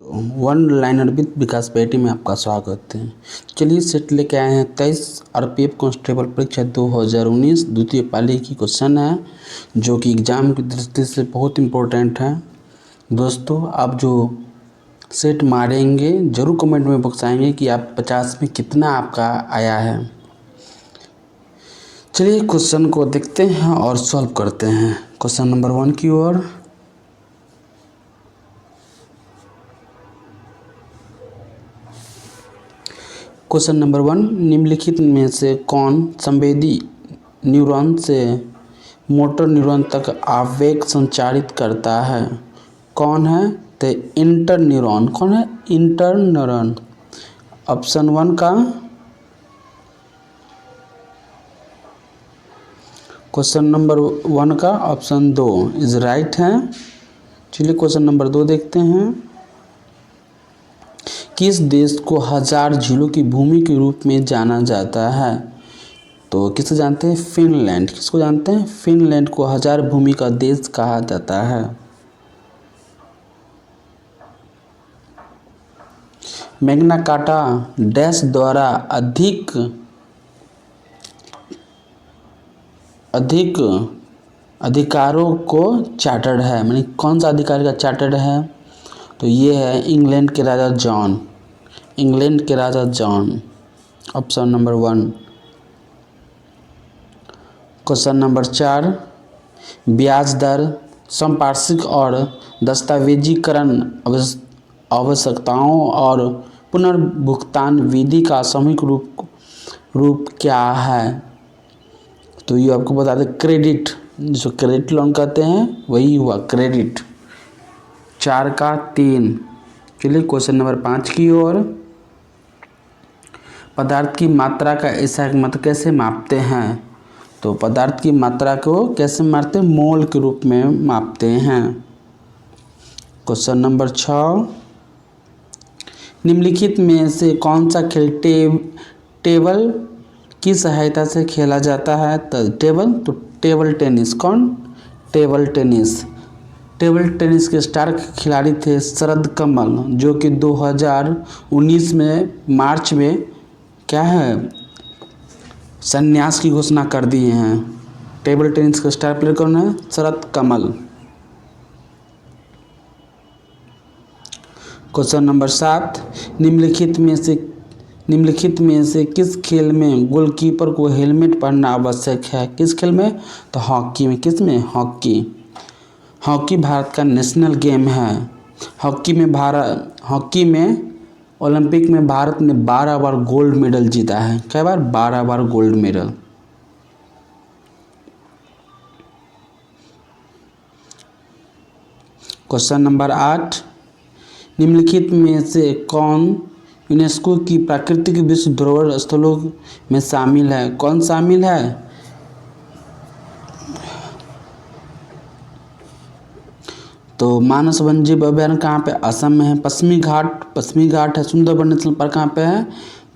One liner with विकास बेटी में आपका स्वागत है। चलिए सेट लेके आए हैं 23 आरपीएफ कांस्टेबल परीक्षा 2019 द्वितीय पाली की क्वेश्चन है, जो कि एग्ज़ाम की दृष्टि से बहुत इम्पोर्टेंट है। दोस्तों, आप जो सेट मारेंगे ज़रूर कमेंट में बताएंगे कि आप 50 में कितना आपका आया है। चलिए क्वेश्चन को देखते हैं और सॉल्व करते हैं। क्वेश्चन नंबर 1 की ओर। क्वेश्चन नंबर 1, निम्नलिखित में से कौन संवेदी न्यूरॉन से मोटर न्यूरॉन तक आवेग संचारित करता है? कौन है? तो इंटर न्यूरॉन। कौन है? Inter neuron. ऑप्शन 1 का क्वेश्चन नंबर 1 का ऑप्शन 2 इज राइट है। चलिए क्वेश्चन नंबर 2 देखते हैं। किस देश को 1000 झीलों की भूमि के रूप में जाना जाता है? तो किसे जानते हैं? फिनलैंड। किसको जानते हैं? फिनलैंड को 1000 भूमि का देश कहा जाता है। मैग्ना कार्टा डैश द्वारा अधिक अधिकारों को चार्टर्ड है, मानी कौन सा अधिकार का चार्टर्ड है? तो ये है इंग्लैंड के राजा जॉन। इंग्लैंड के राजा John. Option number 1। Question number 4, ब्याज दर, संपार्श्विक और दस्तावेजीकरण आवश्यकताओं और पुनर्भुगतान विधि का सामूहिक रूप क्या है? तो ये आपको बता दें, क्रेडिट। जो क्रेडिट लोन कहते हैं वही हुआ क्रेडिट। 4 का 3। चलिए क्वेश्चन नंबर 5 की ओर। पदार्थ की मात्रा का ऐसा मत कैसे मापते हैं? तो पदार्थ की मात्रा को कैसे मापते हैं? मोल के रूप में मापते हैं। क्वेश्चन नंबर 6, निम्नलिखित में से कौन सा खेल टेबल की सहायता से खेला जाता है? तो टेबल टेनिस। कौन? Table tennis. टेबल टेनिस के स्टार खिलाड़ी थे शरद कमल, जो कि 2019 में मार्च में क्या है, संन्यास की घोषणा कर दिए हैं। टेबल टेनिस का स्टार प्लेयर कौन है? शरद कमल। क्वेश्चन नंबर 7, निम्नलिखित में से किस खेल में गोलकीपर को हेलमेट पहनना आवश्यक है? किस खेल में? तो हॉकी में। किस में? हॉकी। हॉकी भारत का नेशनल गेम है। हॉकी में ओलंपिक में भारत ने 12 बार गोल्ड मेडल जीता है। कई बार? 12 बार गोल्ड मेडल। क्वेश्चन नंबर 8, निम्नलिखित में से कौन यूनेस्को की प्राकृतिक विश्व धरोहर स्थलों में शामिल है? कौन शामिल है? तो मानस वन्यजीव अभयारण्य कहाँ पे? असम में है। पश्चिमी घाट है। सुंदरबन नेशनल पार्क कहाँ पे है?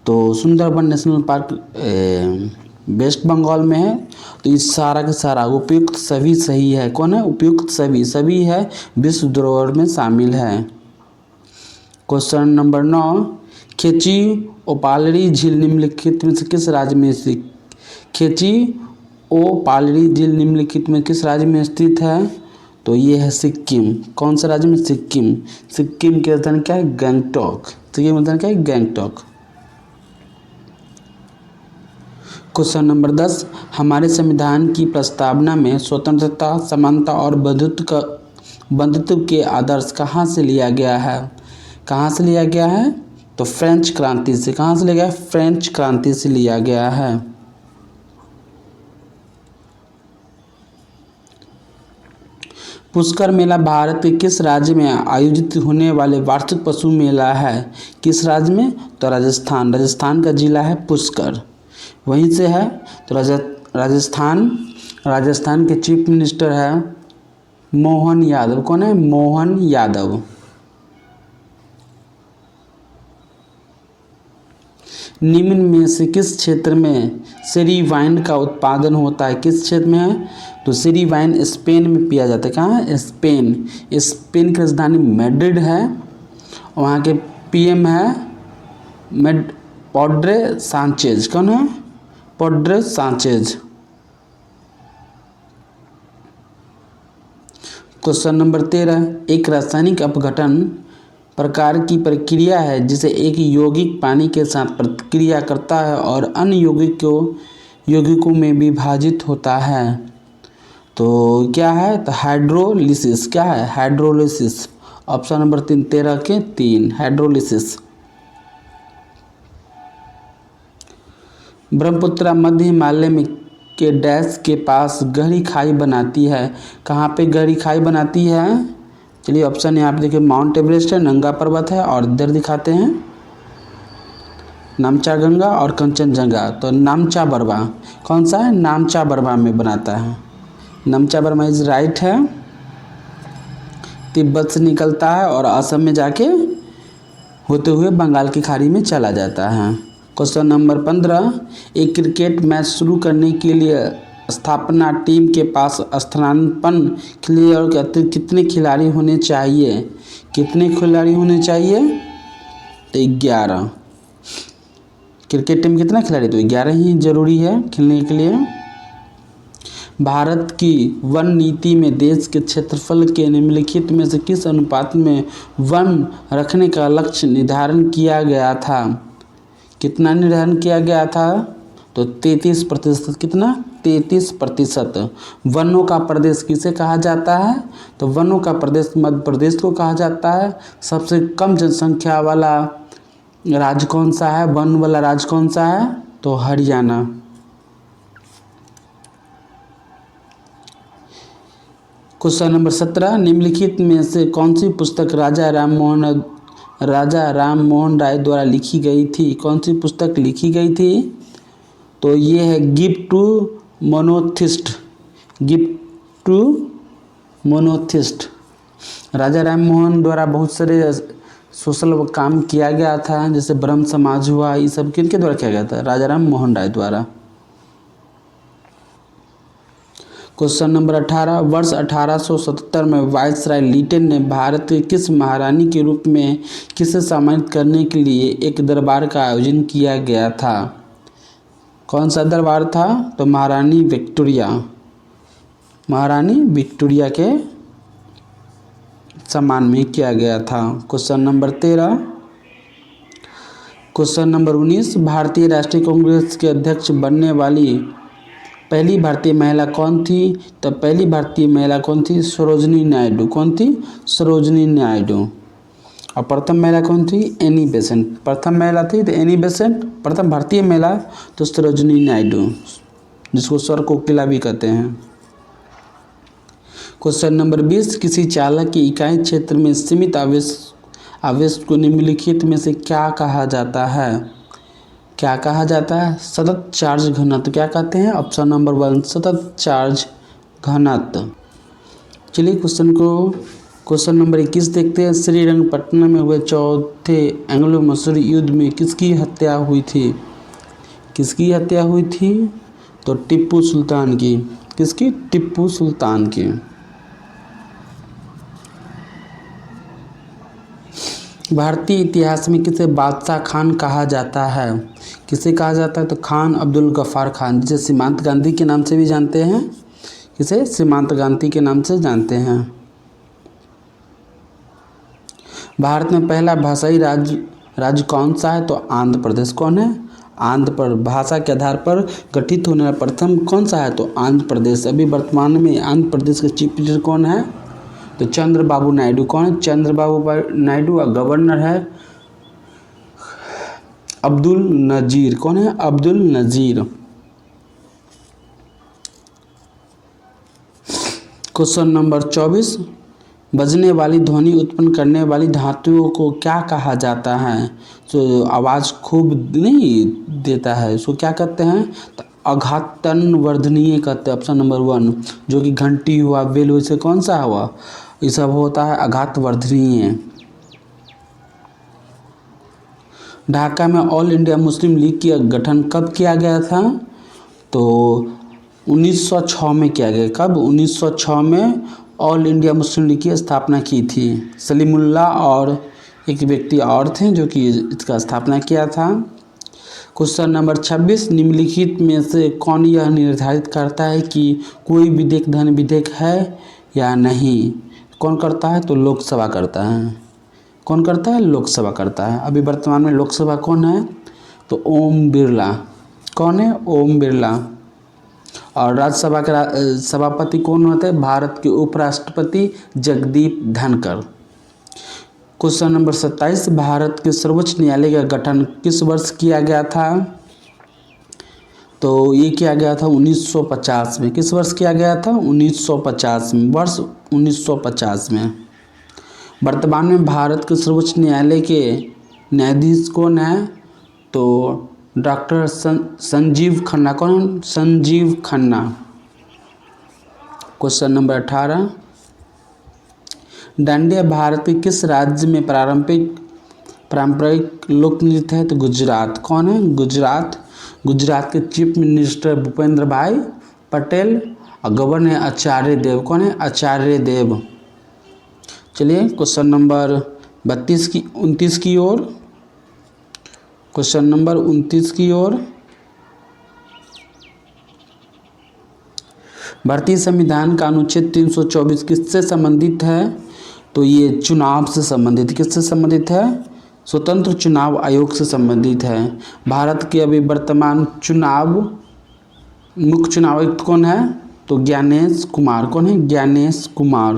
तो Sundarban national park West Bengal में है। तो इस सारा के सारा उपयुक्त सभी सही है। कौन है? उपयुक्त सभी है, विश्व धरोहर में शामिल है। क्वेश्चन नंबर 9, खेची ओपालरी झील निम्नलिखित में से किस राज्य में स्थित? खेची ओपालरी झील निम्नलिखित में किस राज्य में स्थित है? तो ये है सिक्किम। कौन सा राज्य में? सिक्किम। सिक्किम की राजधानी क्या है? गैंगटॉक। सिक्किम की राजधानी क्या है? गैंगटॉक। क्वेश्चन नंबर 10, हमारे संविधान की प्रस्तावना में स्वतंत्रता, समानता और बंधुत्व के आदर्श कहाँ से लिया गया है? कहाँ से लिया गया है? तो फ्रेंच क्रांति से। कहाँ से लिया गया है? फ्रेंच क्रांति से लिया गया है। पुष्कर मेला भारत के किस राज्य में आयोजित होने वाले वार्षिक पशु मेला है? किस राज्य में? तो राजस्थान। राजस्थान का जिला है पुष्कर, वहीं से है। तो राजस्थान के चीफ मिनिस्टर है मोहन यादव। कौन है? मोहन यादव। निम्न में से किस क्षेत्र में शेरी वाइन का उत्पादन होता है? किस क्षेत्र में है? तो शेरी वाइन स्पेन में पिया जाता है। कहाँ है? स्पेन की राजधानी मैड्रिड है। वहाँ के पीएम है पेड्रो सांचेज। कौन है? Pedro Sanchez. क्वेश्चन नंबर 13, एक रासायनिक अपघटन प्रकार की प्रक्रिया है जिसे एक यौगिक पानी के साथ प्रतिक्रिया करता है और अन्य यौगिकों में विभाजित होता है। तो क्या है? तो हाइड्रोलिसिस। क्या है? हाइड्रोलिसिस। ऑप्शन नंबर 3, 13 के 3, हाइड्रोलिसिस। ब्रह्मपुत्र मध्य हिमालय में के डैश के पास गहरी खाई बनाती है। कहाँ पे गहरी खाई बनाती है? चलिए ऑप्शन यहाँ पे देखिए, माउंट एवरेस्ट है, नंगा पर्वत है, और इधर दिखाते हैं नामचा गंगा और कंचनजंगा। तो नामचा बरवा कौन सा है? नामचा बरवा में बनाता है। नामचा बरवा इज राइट है। तिब्बत से निकलता है और असम में जाके होते हुए बंगाल की खाड़ी में चला जाता है। क्वेश्चन नंबर 15, एक क्रिकेट मैच शुरू करने के लिए स्थापना टीम के पास स्थानापन्न के लिए और कितने खिलाड़ी होने चाहिए? कितने खिलाड़ी होने चाहिए? तो 11। क्रिकेट टीम कितना खिलाड़ी? तो 11 ही जरूरी है खेलने के लिए। भारत की वन नीति में देश के क्षेत्रफल के निम्नलिखित में से किस अनुपात में वन रखने का लक्ष्य निर्धारण किया गया था? कितना निर्धारण किया गया था? तो 33%। कितना? 33%। वनों का प्रदेश किसे कहा जाता है? तो वनों का प्रदेश मध्य प्रदेश को कहा जाता है। सबसे कम जनसंख्या वाला राज्य कौन सा है? वन वाला राज्य कौन सा है? तो हरियाणा। क्वेश्चन नंबर 17, निम्नलिखित में से कौन सी पुस्तक राजा राम मोहन राय द्वारा लिखी गई थी? कौन सी पुस्तक लिखी गई थी? तो ये है gift to monotheist. Gift to monotheist. Raja Ram Mohan द्वारा बहुत सारे सोशल काम किया गया था, जैसे ब्रह्म समाज हुआ, ये सब किनके द्वारा किया गया था? राजा राम मोहन राय द्वारा। क्वेश्चन नंबर 18, वर्ष 1877 में वायसराय लिटन ने भारत के किस महारानी के रूप में किसे सम्मानित करने के लिए एक दरबार का आयोजन किया गया था? कौन सा दरबार था? तो महारानी विक्टोरिया। महारानी विक्टोरिया के सम्मान में किया गया था। Question number 13। क्वेश्चन नंबर 19, भारतीय राष्ट्रीय कांग्रेस के अध्यक्ष बनने वाली पहली भारतीय महिला कौन थी? तो पहली भारतीय महिला कौन थी? सरोजिनी नायडू। कौन थी? सरोजिनी नायडू। और प्रथम महिला कौन थी? Annie Besant. प्रथम महिला थी तो एनी बेसेंट। प्रथम भारतीय महिला तो सरोजिनी नायडू, जिसको स्वर कोकिला भी कहते हैं। क्वेश्चन नंबर 20, किसी चालक की इकाई क्षेत्र में सीमित आवेश को निम्नलिखित में से क्या कहा जाता है? क्या कहा जाता है? सतत चार्ज घनत्व। क्या कहते हैं? ऑप्शन नंबर 1, सतत चार्ज घनत्व। चलिए क्वेश्चन नंबर 21 देखते हैं। श्रीरंगपट्टनम में हुए चौथे एंग्लो मसूरी युद्ध में किसकी हत्या हुई थी? किसकी हत्या हुई थी? तो टिप्पू सुल्तान की। किसकी? टिप्पू सुल्तान की। भारतीय इतिहास में किसे बादशाह खान कहा जाता है? किसे कहा जाता है? तो खान अब्दुल गफ्फार खान, जिसे सीमांत गांधी के नाम से भी जानते हैं। किसे? सीमांत गांधी के नाम से जानते हैं। भारत में पहला भाषाई राज्य कौन सा है? तो आंध्र प्रदेश। कौन है? आंध्र पर भाषा के आधार पर गठित होने वाला प्रथम कौन सा है? तो आंध्र प्रदेश। अभी वर्तमान में आंध्र प्रदेश के चीफ मिनिस्टर कौन है? तो चंद्रबाबू नायडू। कौन है? चंद्रबाबू नायडू। और गवर्नर है अब्दुल नजीर। कौन है? अब्दुल नजीर। क्वेश्चन नंबर 24, बजने वाली ध्वनि उत्पन्न करने वाली धातुओं को क्या कहा जाता है? जो आवाज़ खूब नहीं देता है, उसको क्या कहते हैं? तो आघातन वर्धनीय कहते हैं। ऑप्शन नंबर 1, जो कि घंटी हुआ, बेल हुआ, से कौन सा हुआ? ये सब होता है आघात वर्धनीय। ढाका में ऑल इंडिया मुस्लिम लीग का गठन कब किया गया था? तो 1906 में किया गया। कब? 1906 में ऑल इंडिया मुस्लिम लीग की स्थापना की थी। सलीमुल्लाह और एक व्यक्ति और थे जो कि इसका स्थापना किया था। क्वेश्चन नंबर 26, निम्नलिखित में से कौन यह निर्धारित करता है कि कोई विधेयक धन विधेयक है या नहीं? कौन करता है? तो लोकसभा करता है। कौन करता है? लोकसभा करता है। अभी वर्तमान में लोकसभा कौन है? तो ओम बिरला। कौन है? ओम बिरला। और राज्यसभा के सभापति कौन होते हैं? भारत के उपराष्ट्रपति जगदीप धनखड़। क्वेश्चन नंबर 27, भारत के सर्वोच्च न्यायालय का गठन किस वर्ष किया गया था? तो ये किया गया था 1950 में। किस वर्ष किया गया था? 1950 में, वर्ष 1950 में। वर्तमान में भारत के सर्वोच्च न्यायालय के न्यायाधीश कौन है? तो डॉक्टर संजीव खन्ना। कौन? संजीव खन्ना। क्वेश्चन नंबर 18, डांडिया भारत के किस राज्य में पारंपरिक लोक नृत्य है? तो गुजरात। कौन है? गुजरात। गुजरात के चीफ मिनिस्टर भूपेंद्र भाई पटेल और गवर्नर है आचार्य देव। कौन है? आचार्य देव। चलिए क्वेश्चन नंबर 29 की ओर। क्वेश्चन नंबर 29 की ओर। भारतीय संविधान का अनुच्छेद 324 किससे संबंधित है? तो ये चुनाव से संबंधित। किससे संबंधित है? स्वतंत्र चुनाव आयोग से संबंधित है। भारत के अभी वर्तमान मुख्य चुनाव आयुक्त कौन है? तो ज्ञानेश कुमार। कौन है? ज्ञानेश कुमार।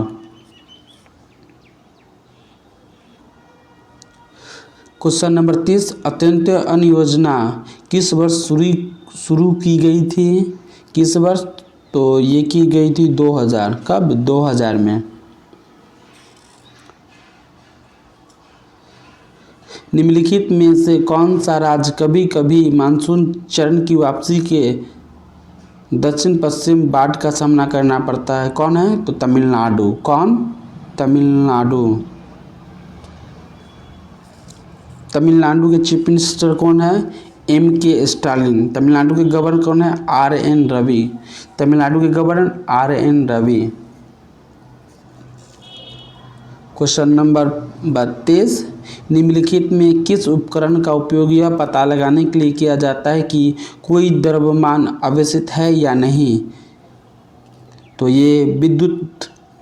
क्वेश्चन नंबर 30, अत्यंत योजना किस वर्ष शुरू की गई थी? किस वर्ष? तो ये की गई थी 2000। कब? 2000 में। निम्नलिखित में से कौन सा राज्य कभी कभी मानसून चरण की वापसी के दक्षिण पश्चिम बाढ़ का सामना करना पड़ता है? कौन है? तो तमिलनाडु। कौन? तमिलनाडु। तमिलनाडु के चीफ मिनिस्टर कौन है? MK Stalin. तमिलनाडु के गवर्नर कौन है? RN रवि। तमिलनाडु के governor RN Ravi. Question number 32, निम्नलिखित में किस उपकरण का उपयोग यह पता लगाने के लिए किया जाता है कि कोई द्रव्यमान आवेशित है या नहीं? तो ये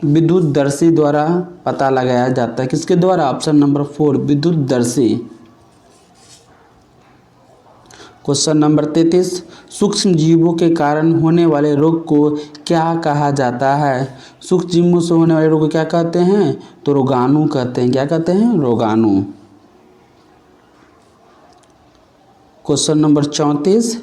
विद्युतदर्शी द्वारा पता लगाया जाता है। किसके द्वारा? Option number 4, विद्युतदर्शी। क्वेश्चन नंबर 33, सूक्ष्म जीवों के कारण होने वाले रोग को क्या कहा जाता है? सूक्ष्म जीवों से होने वाले रोग को क्या कहते हैं? तो रोगाणु कहते हैं। क्या कहते हैं? रोगाणु। क्वेश्चन नंबर 34,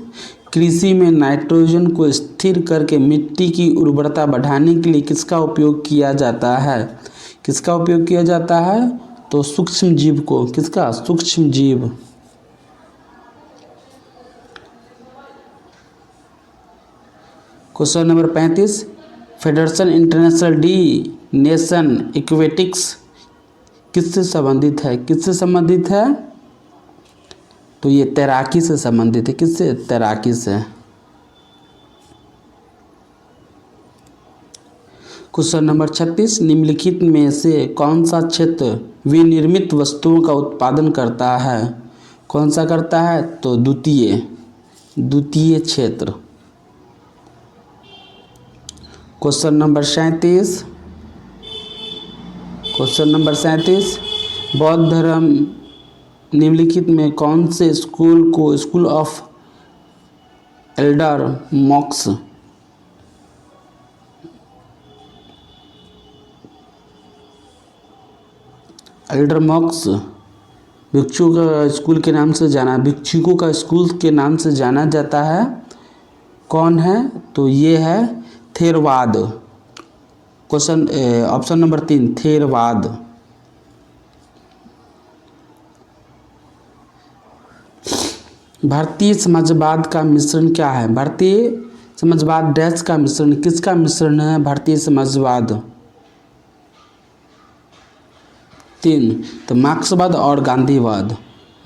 कृषि में नाइट्रोजन को स्थिर करके मिट्टी की उर्वरता बढ़ाने के लिए किसका उपयोग किया जाता है? किसका उपयोग किया जाता है? तो सूक्ष्म जीव को। किसका? सूक्ष्म जीव। Question number 35, federation international D nation aquatics किससे संबंधित है? किससे संबंधित है? तो ये तैराकी से संबंधित है। किससे? तैराकी से। क्वेश्चन नंबर 36, निम्नलिखित में से कौन सा क्षेत्र विनिर्मित वस्तुओं का उत्पादन करता है? कौन सा करता है? तो द्वितीय क्षेत्र। क्वेश्चन नंबर 37, बौद्ध धर्म निम्नलिखित में कौन से स्कूल को स्कूल ऑफ एल्डर मॉक्स भिक्षुओं का स्कूल के नाम से जाना जाता है? कौन है? तो ये है Theravada. Question option number 3, Theravada. भारतीय समाजवाद का मिश्रण क्या है? भारतीय समाजवाद डैश का मिश्रण। किसका मिश्रण है भारतीय समाजवाद? 3, तो मार्क्सवाद और गांधीवाद।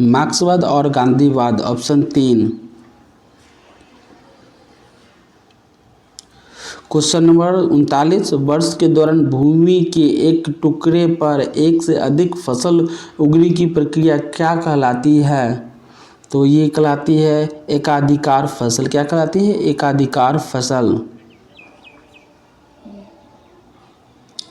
मार्क्सवाद और गांधीवाद, ऑप्शन 3। क्वेश्चन नंबर 39, वर्ष के दौरान भूमि के एक टुकड़े पर एक से अधिक फसल उगने की प्रक्रिया क्या कहलाती है? तो ये कहलाती है एकाधिकार फसल। क्या कहलाती है? एकाधिकार फसल।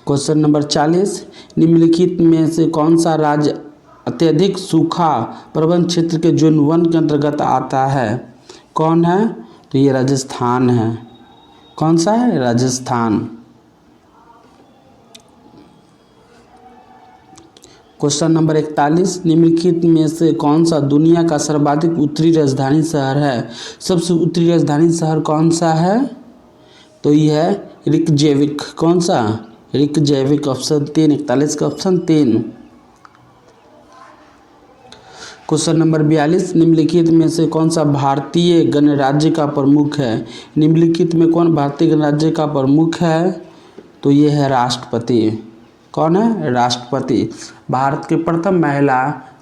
क्वेश्चन नंबर 40, निम्नलिखित में से कौन सा राज्य अत्यधिक सूखा प्रबंध क्षेत्र के जोन 1 के अंतर्गत आता है? कौन है? तो ये राजस्थान है। कौन सा है? राजस्थान। क्वेश्चन नंबर 41, निम्नलिखित में से कौन सा दुनिया का सर्वाधिक उत्तरी राजधानी शहर है? सबसे उत्तरी राजधानी शहर कौन सा है? तो ये है रिकजेविक। कौन सा? रिकजेविक। ऑप्शन 3, 41 का ऑप्शन 3। क्वेश्चन नंबर 42, निम्नलिखित में से कौन सा भारतीय गणराज्य का प्रमुख है? निम्नलिखित में कौन भारतीय गणराज्य का प्रमुख है? तो ये है राष्ट्रपति। कौन है? राष्ट्रपति। भारत के प्रथम महिला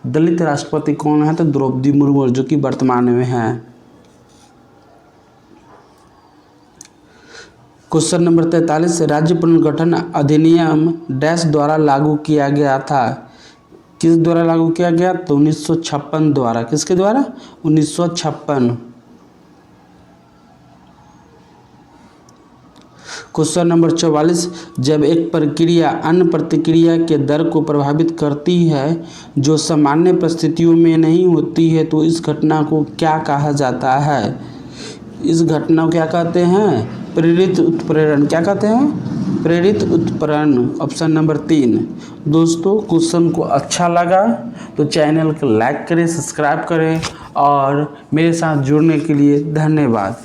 दलित राष्ट्रपति कौन है? तो द्रौपदी मुर्मू, जो कि वर्तमान में है। क्वेश्चन नंबर 43, राज्य पुनर्गठन अधिनियम डैश द्वारा लागू किया गया था? किस द्वारा लागू किया गया? तो 1956 द्वारा। किसके द्वारा? 1956। क्वेश्चन नंबर 44, जब एक प्रक्रिया अन्य प्रतिक्रिया के दर को प्रभावित करती है जो सामान्य परिस्थितियों में नहीं होती है तो इस घटना को क्या कहा जाता है? इस घटना को क्या कहते हैं? प्रेरित उत्प्रेरण। क्या कहते हैं? प्रेरित उत्प्रेरण। Option number 3। दोस्तों, क्वेश्चन को अच्छा लगा तो चैनल को लाइक करें, सब्सक्राइब करें और मेरे साथ जुड़ने के लिए धन्यवाद।